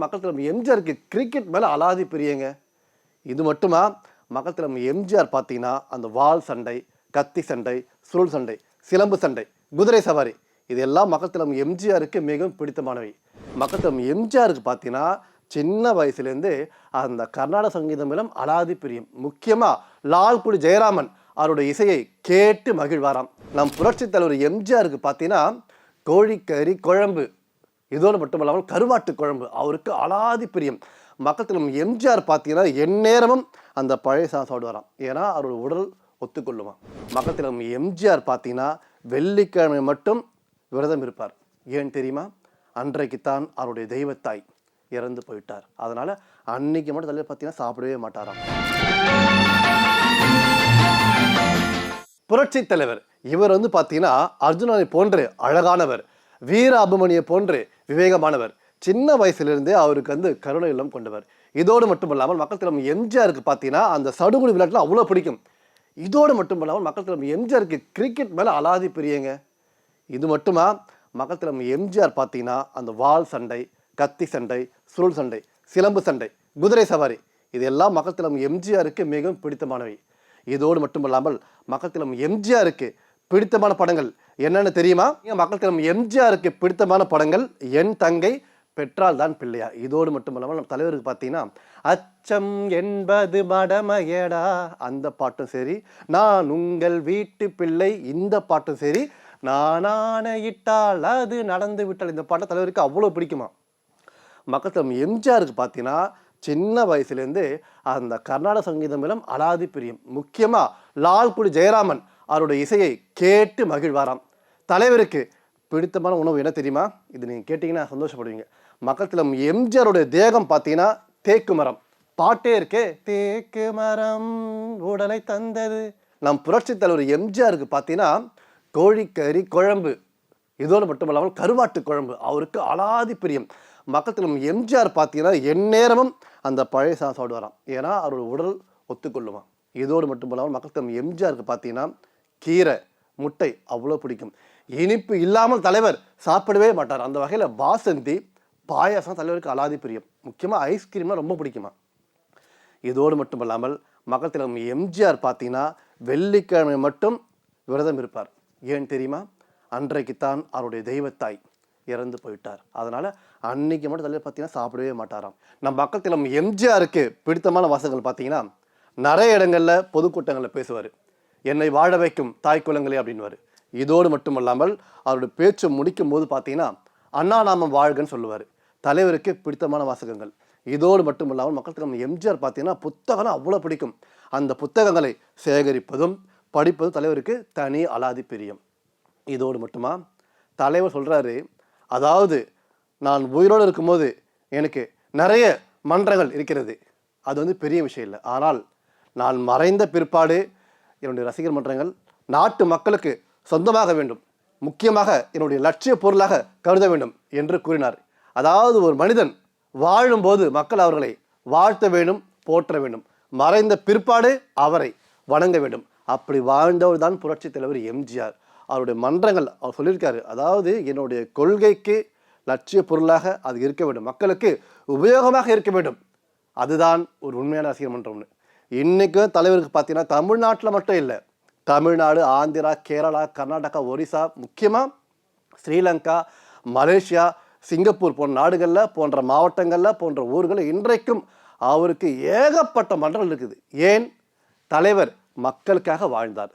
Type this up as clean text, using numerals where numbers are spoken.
மக்கள் தலைவர் எம்ஜிஆருக்கு கிரிக்கெட் மேலே அலாதி பிரியங்க. இது மட்டுமா, மக்கள் தலைவர் எம்ஜிஆர் பார்த்தீங்கன்னா அந்த வாள் சண்டை, கத்தி சண்டை, சுருள் சண்டை, சிலம்பு சண்டை, குதிரை சவாரி, இதெல்லாம் மக்கள் தலைவர் எம்ஜிஆருக்கு மிகவும் பிடித்தமானவை. மக்கள் தலைவர் எம்ஜிஆருக்கு பார்த்தீங்கன்னா சின்ன வயசுலேருந்து அந்த கர்நாடக சங்கீதம் மேலும் அலாதி பிரியம். முக்கியமாக லால்குடி ஜெயராமன் அவருடைய இசையை கேட்டு மகிழ்வாராம். நம் புரட்சி தலைவர் எம்ஜிஆருக்கு பார்த்தீங்கன்னா கோழிக்கறி குழம்பு, இதோடு மட்டுமல்லாமல் கருவாட்டு குழம்பு அவருக்கு அலாதி பிரியம். மக்கள் தலைவர் எம்ஜிஆர் பார்த்தீங்கன்னா எந்நேரமும் அந்த பழைய சாப்பிடுவாராம். ஏன்னா அவரோட உடல் ஒத்துக்கொள்ளுமா. மக்கள் தலைவர் எம்ஜிஆர் பார்த்தீங்கன்னா வெள்ளிக்கிழமை மட்டும் விரதம் இருப்பார். ஏன் தெரியுமா? அன்றைக்குத்தான் அவருடைய தெய்வத்தாய் இறந்து போயிட்டார். அதனால அன்னைக்கு மட்டும் தலைவர் பார்த்தீங்கன்னா சாப்பிடவே மாட்டாராம். புரட்சி தலைவர் இவர் பார்த்தீங்கன்னா அர்ஜுனனை போன்று அழகானவர், வீர அபிமன்யை போன்று விவேகமானவர். சின்ன வயசுலேருந்தே அவருக்கு கருணை இல்லம் கொண்டவர். இதோடு மட்டுமல்லாமல் மக்கள் தலைவர் எம்ஜிஆருக்கு பார்த்தீங்கன்னா அந்த சடுகுடு விளையாட்டுல அவ்வளோ பிடிக்கும். இதோடு மட்டுமல்லாமல் மக்கள் தலைவர் எம்ஜிஆருக்கு கிரிக்கெட் மேலே அலாதி பிரியங்க. இது மட்டுமா, மக்கள் தலைவர் எம்ஜிஆர் பார்த்தீங்கன்னா அந்த வாள் சண்டை, கத்தி சண்டை, சுருள் சண்டை, சிலம்பு சண்டை, குதிரை சவாரி, இதெல்லாம் மக்கள் தலைவர் எம்ஜிஆருக்கு மிகவும் பிடித்தமானவை. இதோடு மட்டுமல்லாமல் மக்கள் தலைவர் எம்ஜிஆருக்கு பிடித்தமான படங்கள் என்னென்னு தெரியுமா? மக்கள் தலைவர் எம்ஜிஆருக்கு பிடித்தமான படங்கள் என் தங்கை பெற்றால் தான் பிள்ளையா. இதோடு மட்டுமல்லாமல் நம்ம தலைவருக்கு பார்த்தீங்கன்னா அச்சம் என்பது மடமையடா அந்த பாட்டும் சரி, நான் உங்கள் வீட்டு பிள்ளை இந்த பாட்டும் சரி, நானான இட்டால் அது நடந்து விட்டால் இந்த பாட்டை தலைவருக்கு அவ்வளோ பிடிக்குமா. மக்கள் தலைவர் எம்ஜிஆருக்கு பார்த்தீங்கன்னா சின்ன வயசுலேருந்து அந்த கர்நாடக சங்கீதம் மேலும் அலாதி பிரியம். முக்கியமாக லால்குடி ஜெயராமன் அவருடைய இசையை கேட்டு மகிழ்வாராம். தலைவருக்கு பிடித்தமான உணவு என்ன தெரியுமா? இது நீங்கள் கேட்டிங்கன்னா சந்தோஷப்படுவீங்க. மக்கள் தலைவர் எம்ஜிஆருடைய தேகம் பார்த்தீங்கன்னா தேக்கு மரம். பாட்டே இருக்கே, தேக்கு மரம் உடலை தந்தது. நம் புரட்சி தலைவர் எம்ஜிஆருக்கு பார்த்தீங்கன்னா கோழிக்கறி குழம்பு, இதோடு மட்டுமல்லாமல் கருவாட்டு குழம்பு அவருக்கு அலாதி பிரியம். மக்கள் தலைவர் எம்ஜிஆர் பார்த்தீங்கன்னா எந்நேரமும் அந்த பழைய சாப்பிடுவாராம். ஏன்னா அவரோட உடல் ஒத்துக்கொள்ளுமா. இதோடு மட்டுமல்லாமல் மக்கள் தலைவர் எம்ஜிஆருக்கு பார்த்தீங்கன்னா கீரை, முட்டை அவ்வளோ பிடிக்கும். இனிப்பு இல்லாமல் தலைவர் சாப்பிடவே மாட்டார். அந்த வகையில் பாசந்தி, பாயாசம் தலைவருக்கு அலாதி பிரியம். முக்கியமாக ஐஸ்கிரீம்லாம் ரொம்ப பிடிக்குமா. இதோடு மட்டுமல்லாமல் மக்கள் தலைவர் எம்ஜிஆர் பார்த்தீங்கன்னா வெள்ளிக்கிழமை மட்டும் விரதம் இருப்பார். ஏன் தெரியுமா? அன்றைக்குத்தான் அவருடைய தெய்வத்தாய் இறந்து போயிட்டார். அதனால அன்னைக்கு மட்டும் தலைவர் பார்த்தீங்கன்னா சாப்பிடவே மாட்டாராம். நம்ம மக்கள் தலைவர் எம்ஜிஆருக்கு பிடித்தமான வாசகங்கள் பார்த்தீங்கன்னா நிறைய இடங்களில் பொதுக்கூட்டங்களில் பேசுவார். என்னை வாழ வைக்கும் தாய் குலங்களே அப்படின்வார். இதோடு மட்டுமல்லாமல் அவருடைய பேச்சு முடிக்கும் போது பார்த்தீங்கன்னா அண்ணா நாமம் வாழ்கன்னு சொல்லுவார். தலைவருக்கு பிடித்தமான வாசகங்கள். இதோடு மட்டுமல்லாமல் மக்கள் தலைவர் எம்ஜிஆர் பார்த்தீங்கன்னா புத்தகம் அவ்வளோ பிடிக்கும். அந்த புத்தகங்களை சேகரிப்பதும் படிப்பதும் தலைவருக்கு தனி அலாதி பிரியம். இதோடு மட்டுமா, தலைவர் சொல்கிறாரு, அதாவது நான் உயிரோடு இருக்கும்போது எனக்கு நிறைய மன்றங்கள் இருக்கிறது, அது பெரிய விஷயம் இல்லை. ஆனால் நான் மறைந்த பிற்பாடு என்னுடைய ரசிகர் மன்றங்கள் நாட்டு மக்களுக்கு சொந்தமாக வேண்டும், முக்கியமாக என்னுடைய லட்சிய பொருளாக கருத வேண்டும் என்று கூறினார். அதாவது ஒரு மனிதன் வாழும்போது மக்கள் அவர்களை வாழ்த்த வேண்டும், போற்ற வேண்டும், மறைந்த பிற்பாடு அவரை வணங்க வேண்டும். அப்படி வாழ்ந்தவர் தான் புரட்சி தலைவர் எம்ஜிஆர். அவருடைய மன்றங்கள் அவர் சொல்லியிருக்காரு, அதாவது என்னுடைய கொள்கைக்கு லட்சிய பொருளாக அது இருக்க வேண்டும், மக்களுக்கு உபயோகமாக இருக்க வேண்டும், அதுதான் ஒரு உண்மையான ரசிகர் மன்றம்னு. இன்றைக்கும் தலைவருக்கு பார்த்தீங்கன்னா தமிழ்நாட்டில் மட்டும் இல்லை, தமிழ்நாடு, ஆந்திரா, கேரளா, கர்நாடகா, ஒரிசா, முக்கியமாக ஸ்ரீலங்கா, மலேசியா, சிங்கப்பூர் போன்ற நாடுகளில், போன்ற மாவட்டங்களில், போன்ற ஊர்களில் இன்றைக்கும் அவருக்கு ஏகப்பட்ட மன்றங்கள் இருக்குது. ஏன்? தலைவர் மக்களுக்காக வாழ்ந்தார்.